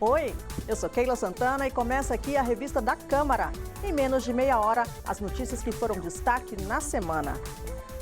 Oi, eu sou Keila Santana e começa aqui a revista da Câmara. Em menos de meia hora, as notícias que foram destaque na semana.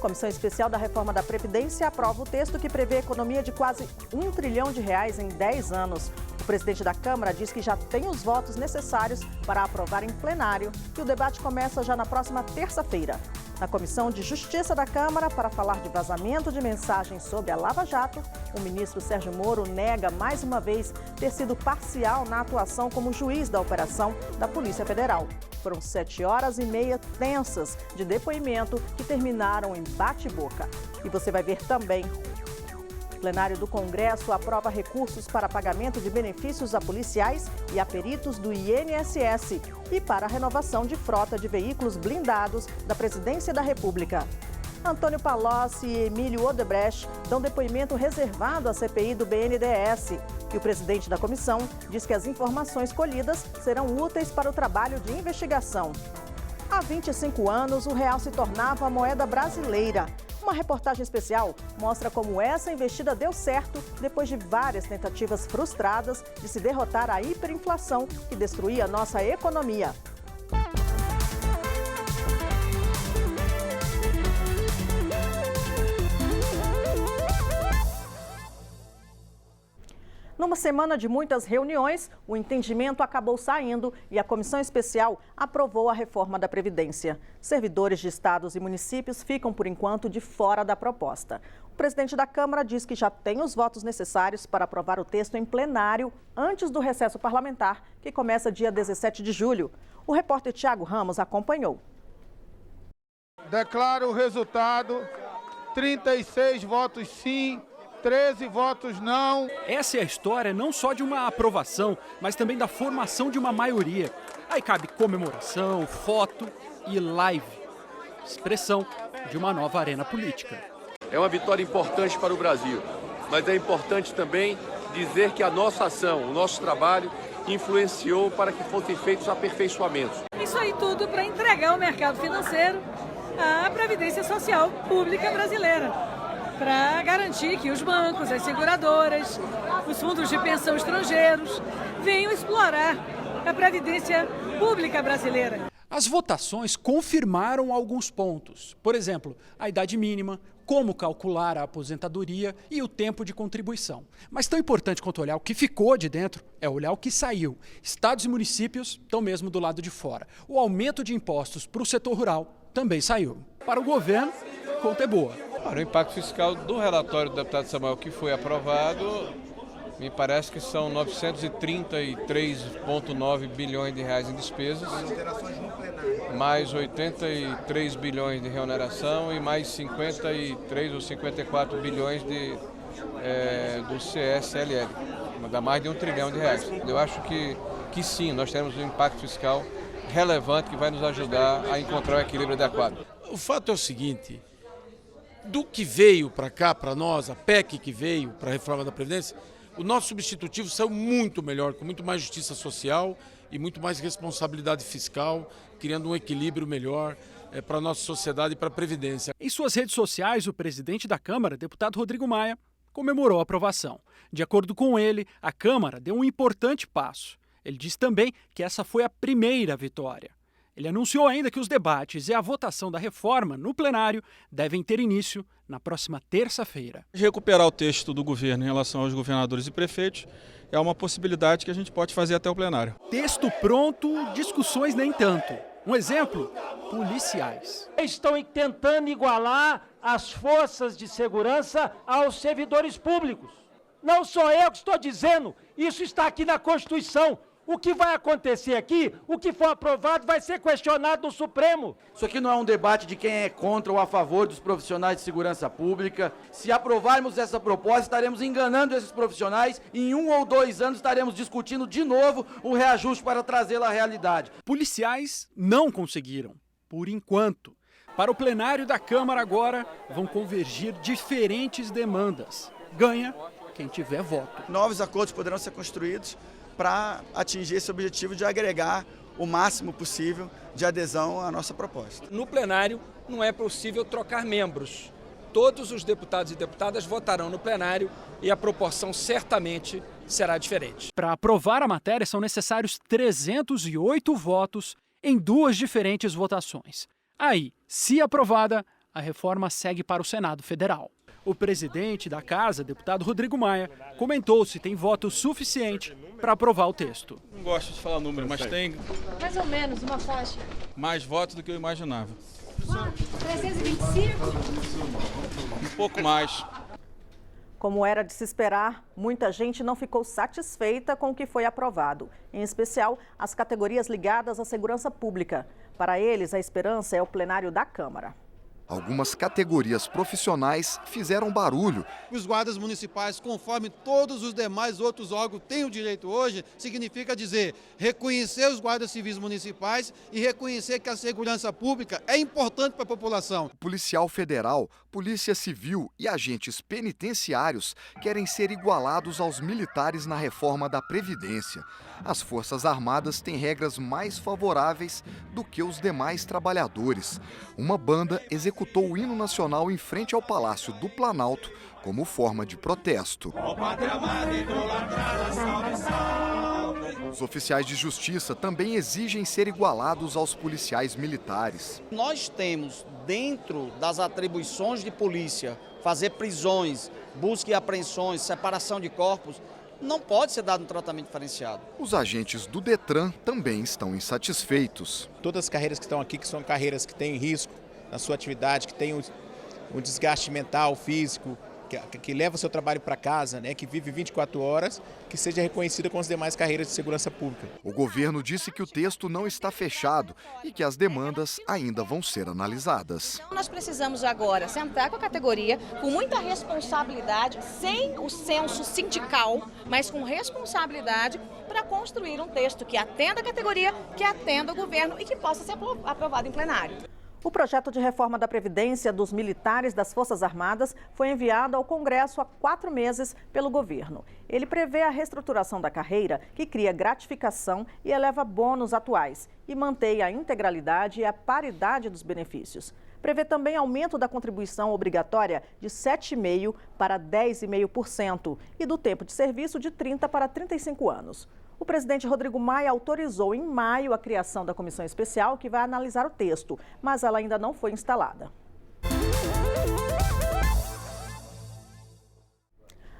Comissão Especial da Reforma da Previdência aprova o texto que prevê economia de quase R$1 trilhão em 10 anos. O presidente da Câmara diz que já tem os votos necessários para aprovar em plenário e o debate começa já na próxima terça-feira. Na Comissão de Justiça da Câmara, para falar de vazamento de mensagens sobre a Lava Jato, o ministro Sérgio Moro nega mais uma vez ter sido parcial na atuação como juiz da operação da Polícia Federal. Foram 7 horas e meia tensas de depoimento que terminaram em bate-boca. E você vai ver também. O plenário do Congresso aprova recursos para pagamento de benefícios a policiais e a peritos do INSS e para a renovação de frota de veículos blindados da Presidência da República. Antônio Palocci e Emílio Odebrecht dão depoimento reservado à CPI do BNDES. E o presidente da comissão diz que as informações colhidas serão úteis para o trabalho de investigação. Há 25 anos, o real se tornava a moeda brasileira. Uma reportagem especial mostra como essa investida deu certo depois de várias tentativas frustradas de se derrotar a hiperinflação que destruía nossa economia. Numa semana de muitas reuniões, o entendimento acabou saindo e a Comissão Especial aprovou a reforma da Previdência. Servidores de estados e municípios ficam, por enquanto, de fora da proposta. O presidente da Câmara diz que já tem os votos necessários para aprovar o texto em plenário antes do recesso parlamentar, que começa dia 17 de julho. O repórter Tiago Ramos acompanhou. Declaro o resultado: 36 votos sim, 13 votos não. Essa é a história não só de uma aprovação, mas também da formação de uma maioria. Aí cabe comemoração, foto e live. Expressão de uma nova arena política. É uma vitória importante para o Brasil, mas é importante também dizer que a nossa ação, o nosso trabalho, influenciou para que fossem feitos aperfeiçoamentos. Isso aí tudo para entregar ao mercado financeiro a Previdência Social Pública Brasileira, para garantir que os bancos, as seguradoras, os fundos de pensão estrangeiros venham explorar a Previdência Pública Brasileira. As votações confirmaram alguns pontos. Por exemplo, a idade mínima, como calcular a aposentadoria e o tempo de contribuição. Mas tão importante quanto olhar o que ficou de dentro é olhar o que saiu. Estados e municípios estão mesmo do lado de fora. O aumento de impostos para o setor rural também saiu. Para o governo, a conta é boa. O impacto fiscal do relatório do deputado Samuel que foi aprovado, me parece que são 933,9 bilhões de reais em despesas, mais 83 bilhões de reoneração e mais 53 ou 54 bilhões do CSLL, dá mais de R$1 trilhão. Eu acho que sim, nós temos um impacto fiscal relevante que vai nos ajudar a encontrar o equilíbrio adequado. O fato é o seguinte: do que veio para cá, para nós, a PEC que veio para a reforma da Previdência, o nosso substitutivo saiu muito melhor, com muito mais justiça social e muito mais responsabilidade fiscal, criando um equilíbrio melhor para a nossa sociedade e para a Previdência. Em suas redes sociais, o presidente da Câmara, deputado Rodrigo Maia, comemorou a aprovação. De acordo com ele, a Câmara deu um importante passo. Ele disse também que essa foi a primeira vitória. Ele anunciou ainda que os debates e a votação da reforma no plenário devem ter início na próxima terça-feira. Recuperar o texto do governo em relação aos governadores e prefeitos é uma possibilidade que a gente pode fazer até o plenário. Texto pronto, discussões nem tanto. Um exemplo, policiais. Estão tentando igualar as forças de segurança aos servidores públicos. Não sou eu que estou dizendo, isso está aqui na Constituição. O que vai acontecer aqui, o que for aprovado, vai ser questionado no Supremo. Isso aqui não é um debate de quem é contra ou a favor dos profissionais de segurança pública. Se aprovarmos essa proposta, estaremos enganando esses profissionais e em 1 ou 2 anos estaremos discutindo de novo o reajuste para trazê-la à realidade. Policiais não conseguiram, por enquanto. Para o plenário da Câmara agora, vão convergir diferentes demandas. Ganha quem tiver voto. Novos acordos poderão ser construídos para atingir esse objetivo de agregar o máximo possível de adesão à nossa proposta. No plenário não é possível trocar membros. Todos os deputados e deputadas votarão no plenário e a proporção certamente será diferente. Para aprovar a matéria, são necessários 308 votos em 2 diferentes votações. Aí, se aprovada, a reforma segue para o Senado Federal. O presidente da Casa, deputado Rodrigo Maia, comentou se tem voto suficiente para aprovar o texto. Não gosto de falar número, mas tem mais ou menos uma faixa. mais votos do que eu imaginava. 325? Um pouco mais. Como era de se esperar, muita gente não ficou satisfeita com o que foi aprovado, em especial as categorias ligadas à segurança pública. Para eles, a esperança é o plenário da Câmara. Algumas categorias profissionais fizeram barulho. Os guardas municipais, conforme todos os demais outros órgãos têm o direito hoje, significa dizer, reconhecer os guardas civis municipais e reconhecer que a segurança pública é importante para a população. Policial federal, polícia civil e agentes penitenciários querem ser igualados aos militares na reforma da Previdência. As Forças Armadas têm regras mais favoráveis do que os demais trabalhadores. Uma banda executou o hino nacional em frente ao Palácio do Planalto como forma de protesto. Os oficiais de justiça também exigem ser igualados aos policiais militares. Nós temos, dentro das atribuições de polícia, fazer prisões, busca e apreensões, separação de corpos. Não pode ser dado um tratamento diferenciado. Os agentes do Detran também estão insatisfeitos. Todas as carreiras que estão aqui, que são carreiras que têm risco na sua atividade, que têm um desgaste mental, físico, que leva o seu trabalho para casa, né, que vive 24 horas, que seja reconhecida com as demais carreiras de segurança pública. O governo disse que o texto não está fechado e que as demandas ainda vão ser analisadas. Nós precisamos agora sentar com a categoria com muita responsabilidade, sem o senso sindical, mas com responsabilidade para construir um texto que atenda a categoria, que atenda o governo e que possa ser aprovado em plenário. O projeto de reforma da Previdência dos militares das Forças Armadas foi enviado ao Congresso há 4 meses pelo governo. Ele prevê a reestruturação da carreira, que cria gratificação e eleva bônus atuais e mantém a integralidade e a paridade dos benefícios. Prevê também aumento da contribuição obrigatória de 7,5% para 10,5% e do tempo de serviço de 30 para 35 anos. O presidente Rodrigo Maia autorizou em maio a criação da comissão especial que vai analisar o texto, mas ela ainda não foi instalada.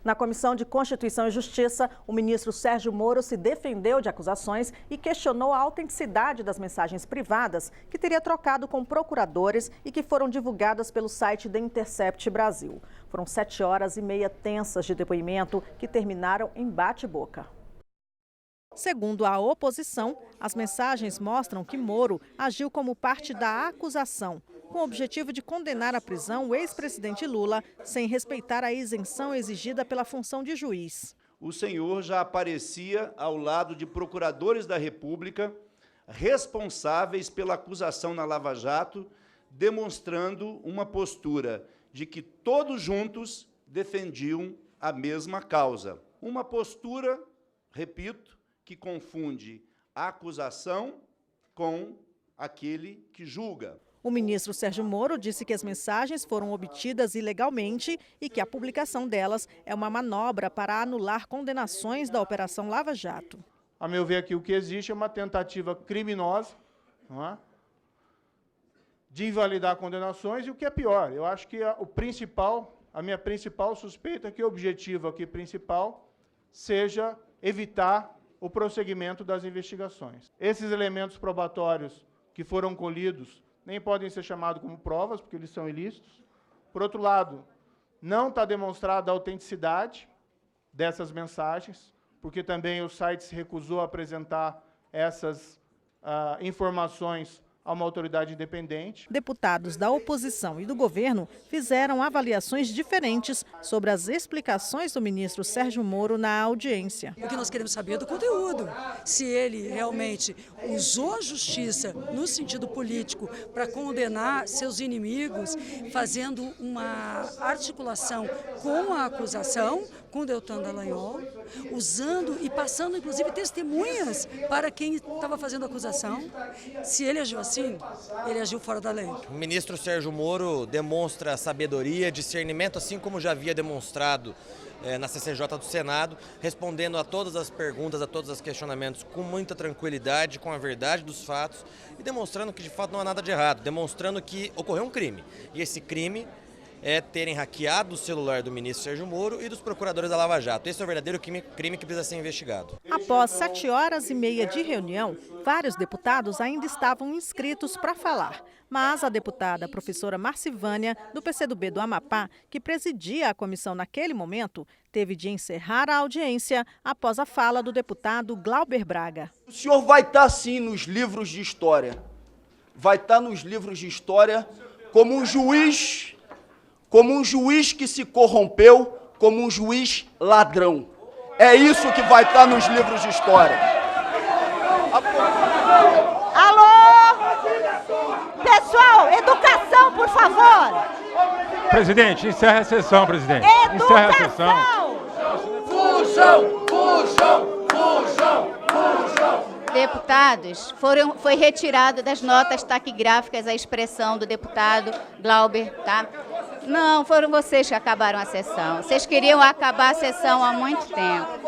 Na Comissão de Constituição e Justiça, o ministro Sérgio Moro se defendeu de acusações e questionou a autenticidade das mensagens privadas que teria trocado com procuradores e que foram divulgadas pelo site The Intercept Brasil. Foram 7 horas e meia tensas de depoimento que terminaram em bate-boca. Segundo a oposição, as mensagens mostram que Moro agiu como parte da acusação, com o objetivo de condenar à prisão o ex-presidente Lula, sem respeitar a isenção exigida pela função de juiz. O senhor já aparecia ao lado de procuradores da República responsáveis pela acusação na Lava Jato, demonstrando uma postura de que todos juntos defendiam a mesma causa. Uma postura, repito, que confunde a acusação com aquele que julga. O ministro Sérgio Moro disse que as mensagens foram obtidas ilegalmente e que a publicação delas é uma manobra para anular condenações da Operação Lava Jato. A meu ver, aqui o que existe é uma tentativa criminosa, não é? De invalidar condenações e o que é pior, eu acho que a minha principal suspeita é que o objetivo aqui principal seja evitar o prosseguimento das investigações. Esses elementos probatórios que foram colhidos nem podem ser chamados como provas, porque eles são ilícitos. Por outro lado, não está demonstrada a autenticidade dessas mensagens, porque também o site se recusou a apresentar essas informações a uma autoridade independente. Deputados da oposição e do governo fizeram avaliações diferentes sobre as explicações do ministro Sérgio Moro na audiência. O que nós queremos saber é do conteúdo. Se ele realmente usou a justiça no sentido político para condenar seus inimigos, fazendo uma articulação com a acusação, com Deltan Dallagnol, usando e passando, inclusive, testemunhas para quem estava fazendo a acusação. Se ele agiu assim, ele agiu fora da lei. O ministro Sérgio Moro demonstra sabedoria, discernimento, assim como já havia demonstrado na CCJ do Senado, respondendo a todas as perguntas, a todos os questionamentos com muita tranquilidade, com a verdade dos fatos e demonstrando que de fato não há nada de errado, demonstrando que ocorreu um crime. E esse crime é terem hackeado o celular do ministro Sérgio Moro e dos procuradores da Lava Jato. Esse é o verdadeiro crime que precisa ser investigado. Após 7h30 de reunião, vários deputados ainda estavam inscritos para falar. Mas a deputada professora Marcivânia, do PCdoB do Amapá, que presidia a comissão naquele momento, teve de encerrar a audiência após a fala do deputado Glauber Braga. O senhor vai estar, sim, nos livros de história. Vai estar nos livros de história como um juiz que se corrompeu, como um juiz ladrão. É isso que vai estar nos livros de história. Alô? Pessoal, educação, por favor. Presidente, encerra a sessão, presidente. Encerra a sessão. Fujam, fujam, fujam, fujam. Deputados, foi retirado das notas taquigráficas a expressão do deputado Glauber, tá? Não, foram vocês que acabaram a sessão. Vocês queriam acabar a sessão há muito tempo.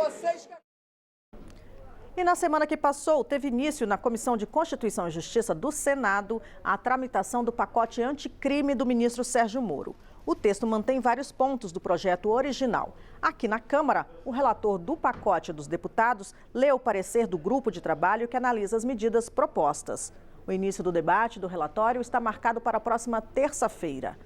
E na semana que passou, teve início na Comissão de Constituição e Justiça do Senado a tramitação do pacote anticrime do ministro Sérgio Moro. O texto mantém vários pontos do projeto original. Aqui na Câmara, o relator do pacote dos deputados leu o parecer do grupo de trabalho que analisa as medidas propostas. O início do debate do relatório está marcado para a próxima terça-feira.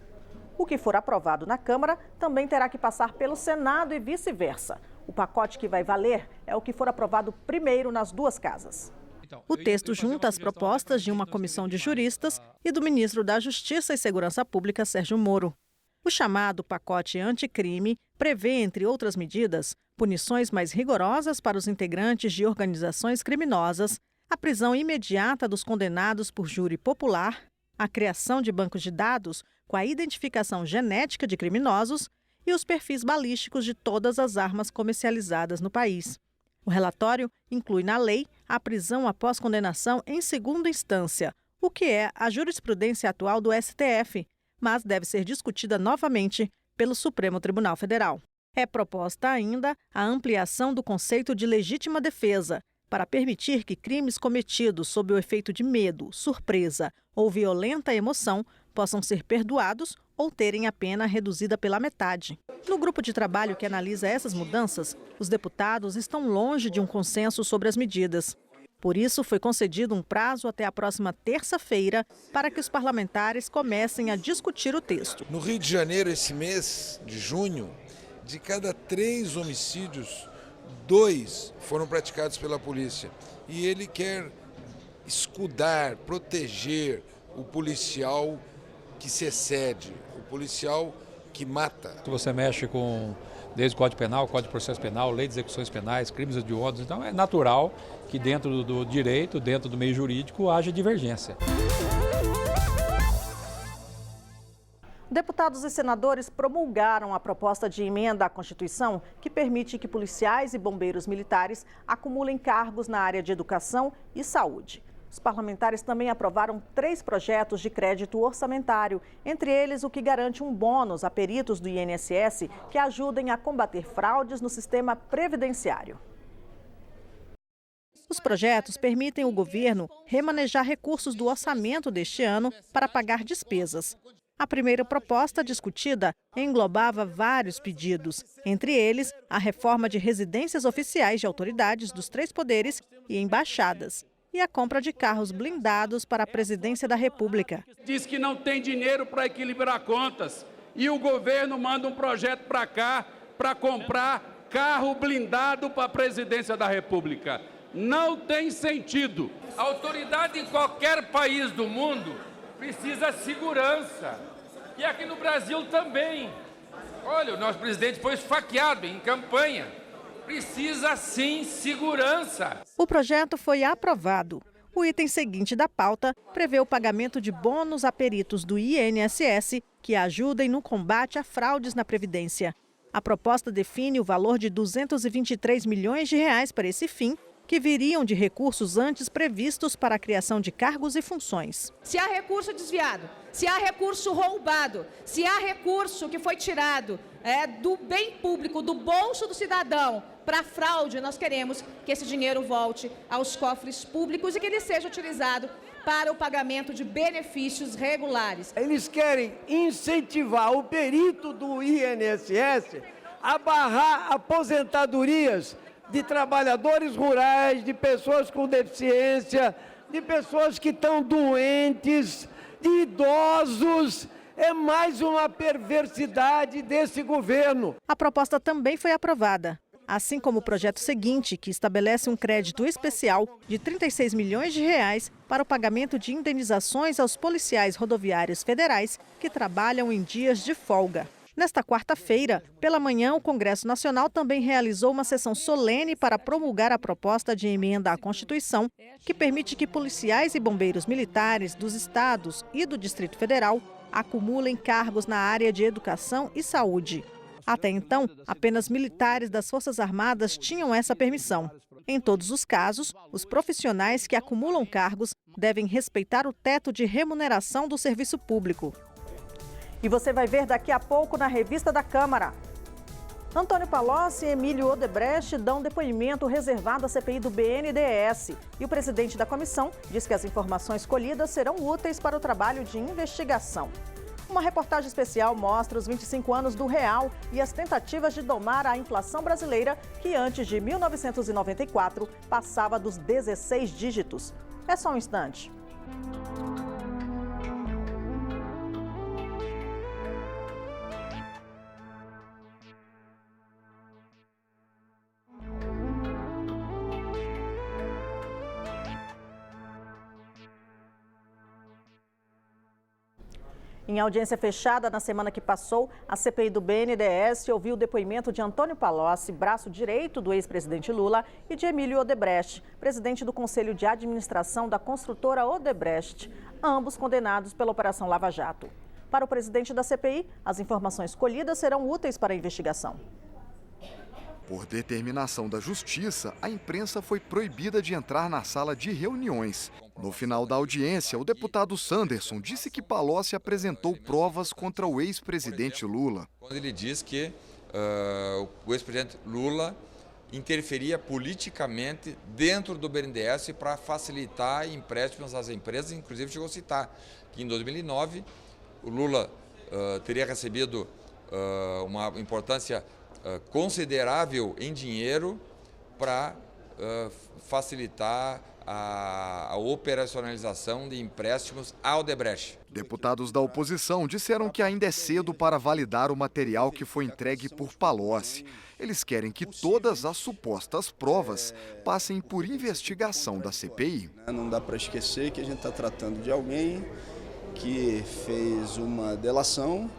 O que for aprovado na Câmara também terá que passar pelo Senado e vice-versa. O pacote que vai valer é o que for aprovado primeiro nas duas casas. O texto junta as propostas de uma comissão de juristas e do ministro da Justiça e Segurança Pública, Sérgio Moro. O chamado pacote anticrime prevê, entre outras medidas, punições mais rigorosas para os integrantes de organizações criminosas, a prisão imediata dos condenados por júri popular, a criação de bancos de dados com a identificação genética de criminosos e os perfis balísticos de todas as armas comercializadas no país. O relatório inclui na lei a prisão após condenação em segunda instância, o que é a jurisprudência atual do STF, mas deve ser discutida novamente pelo Supremo Tribunal Federal. É proposta ainda a ampliação do conceito de legítima defesa, para permitir que crimes cometidos sob o efeito de medo, surpresa ou violenta emoção possam ser perdoados ou terem a pena reduzida pela metade. No grupo de trabalho que analisa essas mudanças, os deputados estão longe de um consenso sobre as medidas. Por isso, foi concedido um prazo até a próxima terça-feira para que os parlamentares comecem a discutir o texto. No Rio de Janeiro, esse mês de junho, de cada 3 homicídios, 2 foram praticados pela polícia. E ele quer escudar, proteger o policial que se excede, o policial que mata. Você mexe com desde o Código Penal, Código de Processo Penal, Lei de Execuções Penais, crimes hediondos, então é natural que dentro do direito, dentro do meio jurídico, haja divergência. Deputados e senadores promulgaram a proposta de emenda à Constituição que permite que policiais e bombeiros militares acumulem cargos na área de educação e saúde. Os parlamentares também aprovaram 3 projetos de crédito orçamentário, entre eles o que garante um bônus a peritos do INSS que ajudem a combater fraudes no sistema previdenciário. Os projetos permitem ao governo remanejar recursos do orçamento deste ano para pagar despesas. A primeira proposta discutida englobava vários pedidos, entre eles a reforma de residências oficiais de autoridades dos 3 poderes e embaixadas, e a compra de carros blindados para a presidência da República. Diz que não tem dinheiro para equilibrar contas e o governo manda um projeto para cá para comprar carro blindado para a presidência da República. Não tem sentido. A autoridade em qualquer país do mundo precisa de segurança. E aqui no Brasil também. Olha, o nosso presidente foi esfaqueado em campanha. Precisa sim segurança. O projeto foi aprovado. O item seguinte da pauta prevê o pagamento de bônus a peritos do INSS que ajudem no combate a fraudes na Previdência. A proposta define o valor de 223 milhões de reais para esse fim, que viriam de recursos antes previstos para a criação de cargos e funções. Se há recurso desviado, se há recurso roubado, se há recurso que foi tirado do bem público, do bolso do cidadão, para fraude, nós queremos que esse dinheiro volte aos cofres públicos e que ele seja utilizado para o pagamento de benefícios regulares. Eles querem incentivar o perito do INSS a barrar aposentadorias de trabalhadores rurais, de pessoas com deficiência, de pessoas que estão doentes, de idosos. É mais uma perversidade desse governo. A proposta também foi aprovada, assim como o projeto seguinte, que estabelece um crédito especial de 36 milhões de reais para o pagamento de indenizações aos policiais rodoviários federais que trabalham em dias de folga. Nesta quarta-feira, pela manhã, o Congresso Nacional também realizou uma sessão solene para promulgar a proposta de emenda à Constituição, que permite que policiais e bombeiros militares dos estados e do Distrito Federal acumulem cargos na área de educação e saúde. Até então, apenas militares das Forças Armadas tinham essa permissão. Em todos os casos, os profissionais que acumulam cargos devem respeitar o teto de remuneração do serviço público. E você vai ver daqui a pouco na revista da Câmara. Antônio Palocci e Emílio Odebrecht dão depoimento reservado à CPI do BNDES. E o presidente da comissão diz que as informações colhidas serão úteis para o trabalho de investigação. Uma reportagem especial mostra os 25 anos do real e as tentativas de domar a inflação brasileira, que antes de 1994 passava dos 16 dígitos. É só um instante. Em audiência fechada na semana que passou, a CPI do BNDES ouviu o depoimento de Antônio Palocci, braço direito do ex-presidente Lula, e de Emílio Odebrecht, presidente do Conselho de Administração da construtora Odebrecht, ambos condenados pela Operação Lava Jato. Para o presidente da CPI, as informações colhidas serão úteis para a investigação. Por determinação da Justiça, a imprensa foi proibida de entrar na sala de reuniões. No final da audiência, o deputado Sanderson disse que Palocci apresentou provas contra o ex-presidente Lula. Quando ele diz que o ex-presidente Lula interferia politicamente dentro do BNDES para facilitar empréstimos às empresas, inclusive chegou a citar que em 2009 o Lula teria recebido uma importância considerável em dinheiro para facilitar a operacionalização de empréstimos à Odebrecht. Deputados da oposição disseram que ainda é cedo para validar o material que foi entregue por Palocci. Eles querem que todas as supostas provas passem por investigação da CPI. Não dá para esquecer que a gente está tratando de alguém que fez uma delação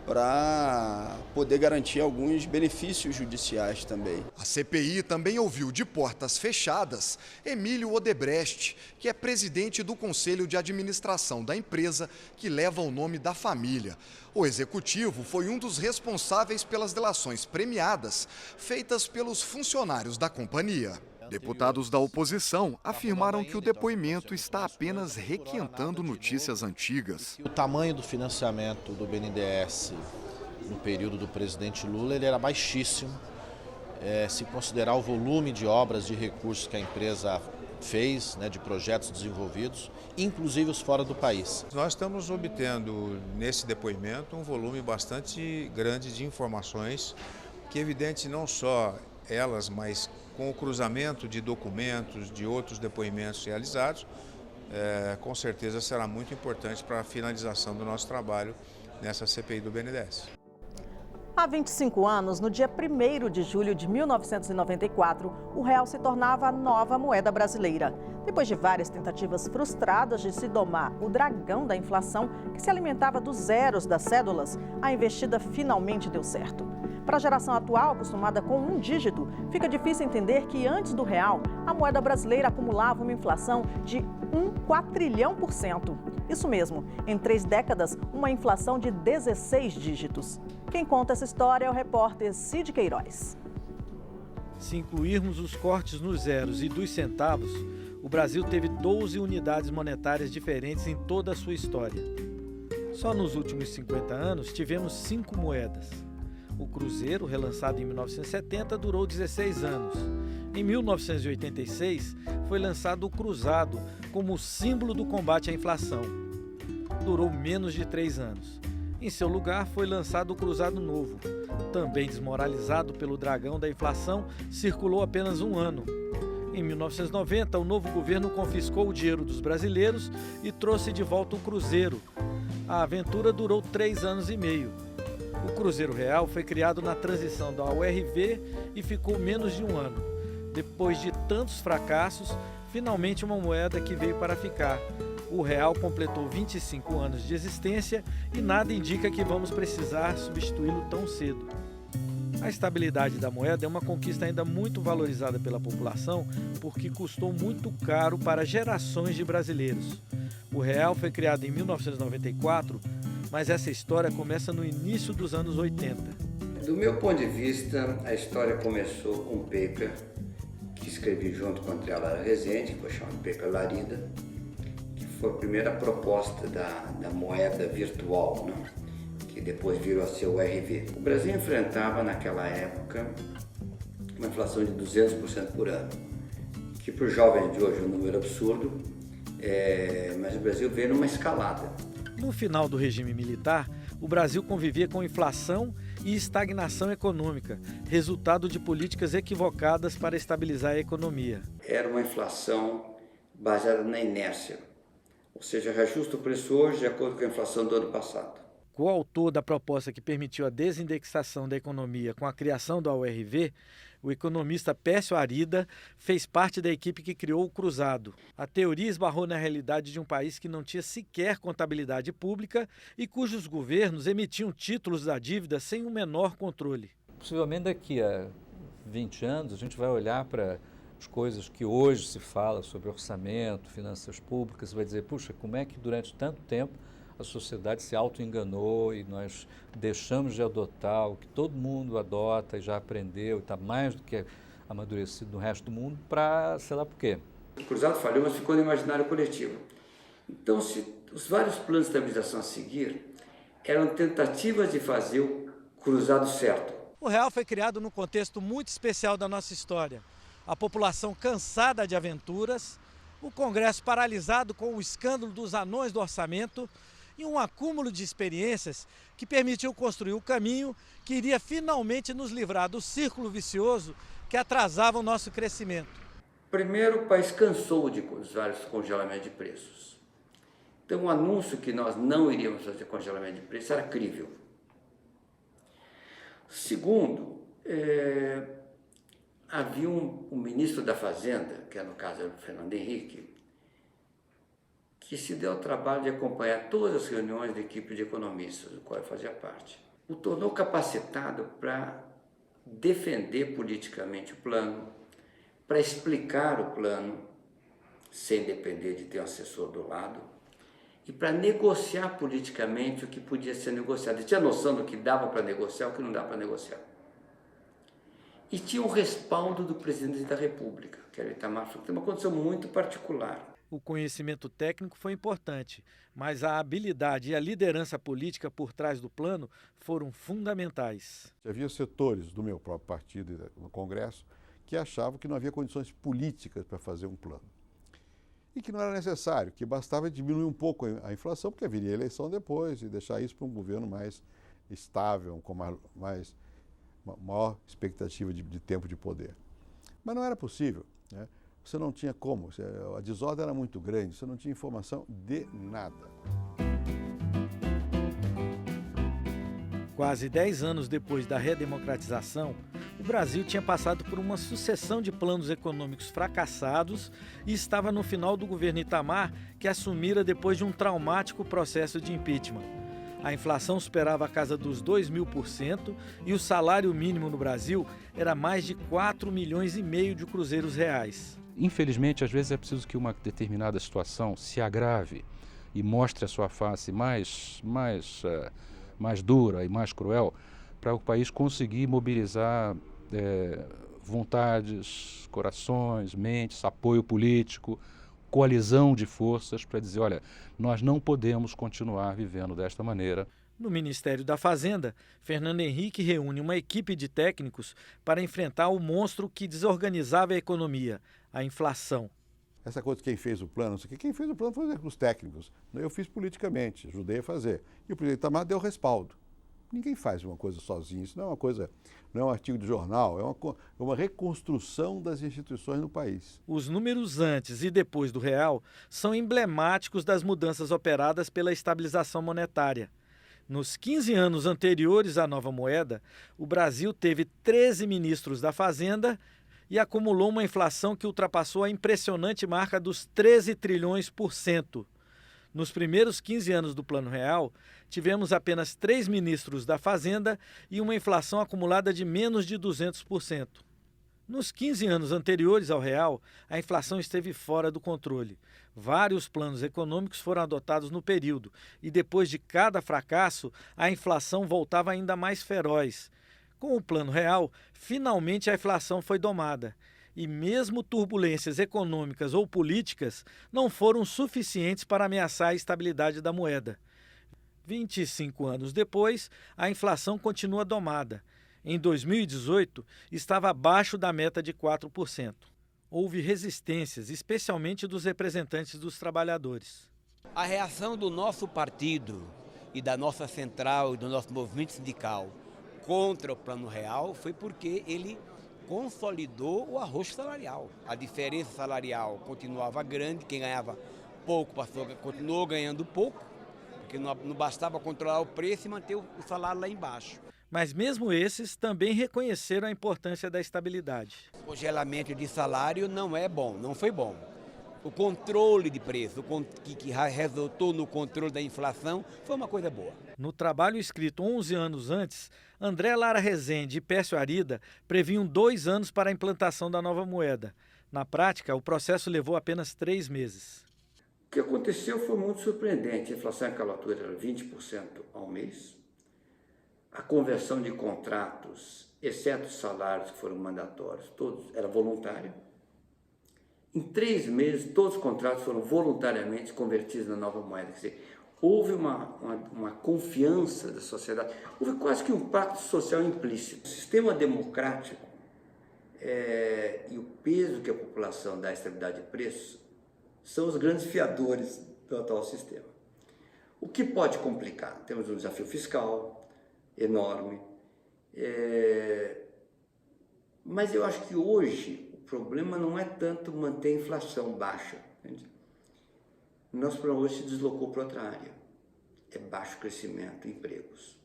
para poder garantir alguns benefícios judiciais também. A CPI também ouviu de portas fechadas Emílio Odebrecht, que é presidente do Conselho de Administração da empresa que leva o nome da família. O executivo foi um dos responsáveis pelas delações premiadas feitas pelos funcionários da companhia. Deputados da oposição afirmaram que o depoimento está apenas requentando notícias antigas. O tamanho do financiamento do BNDES no período do presidente Lula ele era baixíssimo. Se considerar o volume de obras de recursos que a empresa fez, de projetos desenvolvidos, inclusive os fora do país. Nós estamos obtendo nesse depoimento um volume bastante grande de informações que evidente não só elas, mas com o cruzamento de documentos, de outros depoimentos realizados, com certeza será muito importante para a finalização do nosso trabalho nessa CPI do BNDES. Há 25 anos, no dia 1º de julho de 1994, o real se tornava a nova moeda brasileira. Depois de várias tentativas frustradas de se domar o dragão da inflação, que se alimentava dos zeros das cédulas, a investida finalmente deu certo. Para a geração atual, acostumada com um dígito, fica difícil entender que antes do real, a moeda brasileira acumulava uma inflação de 1 quatrilhão%. Isso mesmo, em 3 décadas, uma inflação de 16 dígitos. Quem conta essa história é o repórter Cid Queiroz. Se incluirmos os cortes nos zeros e dos centavos, o Brasil teve 12 unidades monetárias diferentes em toda a sua história. Só nos últimos 50 anos tivemos 5 moedas. O cruzeiro, relançado em 1970, durou 16 anos. Em 1986, foi lançado o cruzado como símbolo do combate à inflação. Durou menos de 3 anos. Em seu lugar, foi lançado o cruzado novo. Também desmoralizado pelo dragão da inflação, circulou apenas 1 ano. Em 1990, o novo governo confiscou o dinheiro dos brasileiros e trouxe de volta o cruzeiro. A aventura durou 3 anos e meio. O Cruzeiro Real foi criado na transição da URV e ficou menos de 1 ano. Depois de tantos fracassos, finalmente uma moeda que veio para ficar. O real completou 25 anos de existência e nada indica que vamos precisar substituí-lo tão cedo. A estabilidade da moeda é uma conquista ainda muito valorizada pela população porque custou muito caro para gerações de brasileiros. O real foi criado em 1994, mas essa história começa no início dos anos 80. Do meu ponto de vista, a história começou com um paper que escrevi junto com a Andrea Lara Rezende, que foi chamado Paper Larida, que foi a primeira proposta da moeda virtual, né? Que depois virou a ser o URV. O Brasil enfrentava naquela época uma inflação de 200% por ano, que para os jovens de hoje é um número absurdo, mas o Brasil veio numa escalada. No final do regime militar, o Brasil convivia com inflação e estagnação econômica, resultado de políticas equivocadas para estabilizar a economia. Era uma inflação baseada na inércia, ou seja, reajusta o preço hoje de acordo com a inflação do ano passado. Coautor da proposta que permitiu a desindexação da economia com a criação da URV, o economista Pécio Arida fez parte da equipe que criou o cruzado. A teoria esbarrou na realidade de um país que não tinha sequer contabilidade pública e cujos governos emitiam títulos da dívida sem o menor controle. Possivelmente daqui a 20 anos a gente vai olhar para as coisas que hoje se fala sobre orçamento, finanças públicas, e vai dizer, puxa, como é que durante tanto tempo a sociedade se auto-enganou e nós deixamos de adotar o que todo mundo adota e já aprendeu e está mais do que amadurecido no resto do mundo para, sei lá por quê. O cruzado falhou, mas ficou no imaginário coletivo. Então, os vários planos de estabilização a seguir eram tentativas de fazer o cruzado certo. O real foi criado num contexto muito especial da nossa história. A população cansada de aventuras, o Congresso paralisado com o escândalo dos anões do orçamento e um acúmulo de experiências que permitiu construir o caminho que iria finalmente nos livrar do círculo vicioso que atrasava o nosso crescimento. Primeiro, o país cansou dos vários congelamentos de preços. Então, o anúncio que nós não iríamos fazer congelamento de preços era crível. Segundo, havia um ministro da Fazenda, que no caso era o Fernando Henrique, que se deu ao trabalho de acompanhar todas as reuniões da equipe de economistas, do qual eu fazia parte. O tornou capacitado para defender politicamente o plano, para explicar o plano, sem depender de ter um assessor do lado, e para negociar politicamente o que podia ser negociado. Ele tinha noção do que dava para negociar e o que não dava para negociar. E tinha o respaldo do presidente da República, que era o Itamar Franco. Tem uma condição muito particular. O conhecimento técnico foi importante, mas a habilidade e a liderança política por trás do plano foram fundamentais. Havia setores do meu próprio partido no Congresso que achavam que não havia condições políticas para fazer um plano. E que não era necessário, que bastava diminuir um pouco a inflação, porque viria a eleição depois, e deixar isso para um governo mais estável, com maior expectativa de tempo de poder. Mas não era possível, né? Você não tinha como, a desordem era muito grande, você não tinha informação de nada. Quase 10 anos depois da redemocratização, o Brasil tinha passado por uma sucessão de planos econômicos fracassados e estava no final do governo Itamar, que assumira depois de um traumático processo de impeachment. A inflação superava a casa dos 2.000% e o salário mínimo no Brasil era mais de 4,5 milhões de cruzeiros reais. Infelizmente, às vezes é preciso que uma determinada situação se agrave e mostre a sua face mais dura e mais cruel, para o país conseguir mobilizar vontades, corações, mentes, apoio político, coalizão de forças para dizer, olha, nós não podemos continuar vivendo desta maneira. No Ministério da Fazenda, Fernando Henrique reúne uma equipe de técnicos para enfrentar o monstro que desorganizava a economia, a inflação. Essa coisa de quem fez o plano, quem fez o plano foi os técnicos. Eu fiz politicamente, ajudei a fazer. E o presidente Itamar deu respaldo. Ninguém faz uma coisa sozinho, isso não é uma coisa, não é um artigo de jornal, é uma reconstrução das instituições no país. Os números antes e depois do real são emblemáticos das mudanças operadas pela estabilização monetária. Nos 15 anos anteriores à nova moeda, o Brasil teve 13 ministros da Fazenda e acumulou uma inflação que ultrapassou a impressionante marca dos 13 trilhões por cento. Nos primeiros 15 anos do Plano Real, tivemos apenas 3 ministros da Fazenda e uma inflação acumulada de menos de 200%. Nos 15 anos anteriores ao real, a inflação esteve fora do controle. Vários planos econômicos foram adotados no período e depois de cada fracasso, a inflação voltava ainda mais feroz. Com o Plano Real, finalmente a inflação foi domada. E mesmo turbulências econômicas ou políticas não foram suficientes para ameaçar a estabilidade da moeda. 25 anos depois, a inflação continua domada. Em 2018, estava abaixo da meta de 4%. Houve resistências, especialmente dos representantes dos trabalhadores. A reação do nosso partido e da nossa central e do nosso movimento sindical contra o Plano Real foi porque ele consolidou o arrocho salarial. A diferença salarial continuava grande, quem ganhava pouco continuou ganhando pouco, porque não bastava controlar o preço e manter o salário lá embaixo. Mas mesmo esses também reconheceram a importância da estabilidade. O congelamento de salário não é bom, não foi bom. O controle de preço, que resultou no controle da inflação, foi uma coisa boa. No trabalho escrito 11 anos antes, André Lara Rezende e Pércio Arida previam 2 anos para a implantação da nova moeda. Na prática, o processo levou apenas 3 meses. O que aconteceu foi muito surpreendente. A inflação naquela altura era 20% ao mês. A conversão de contratos, exceto os salários que foram mandatórios, todos era voluntário. Em 3 meses, todos os contratos foram voluntariamente convertidos na nova moeda. Quer dizer, houve uma confiança da sociedade, houve quase que um pacto social implícito. O sistema democrático e o peso que a população dá à estabilidade de preços são os grandes fiadores do atual sistema. O que pode complicar? Temos um desafio fiscal enorme, mas eu acho que hoje o problema não é tanto manter a inflação baixa. O nosso problema hoje se deslocou para outra área. É baixo crescimento e empregos.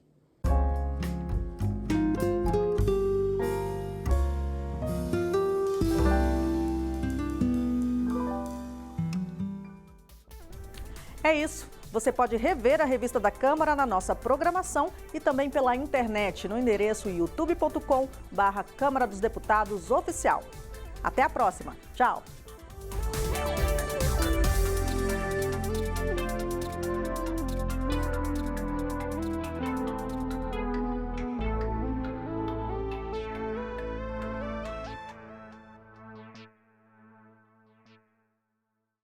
É isso. Você pode rever a revista da Câmara na nossa programação e também pela internet no endereço youtube.com/Câmara dos Deputados Oficial. Até a próxima. Tchau.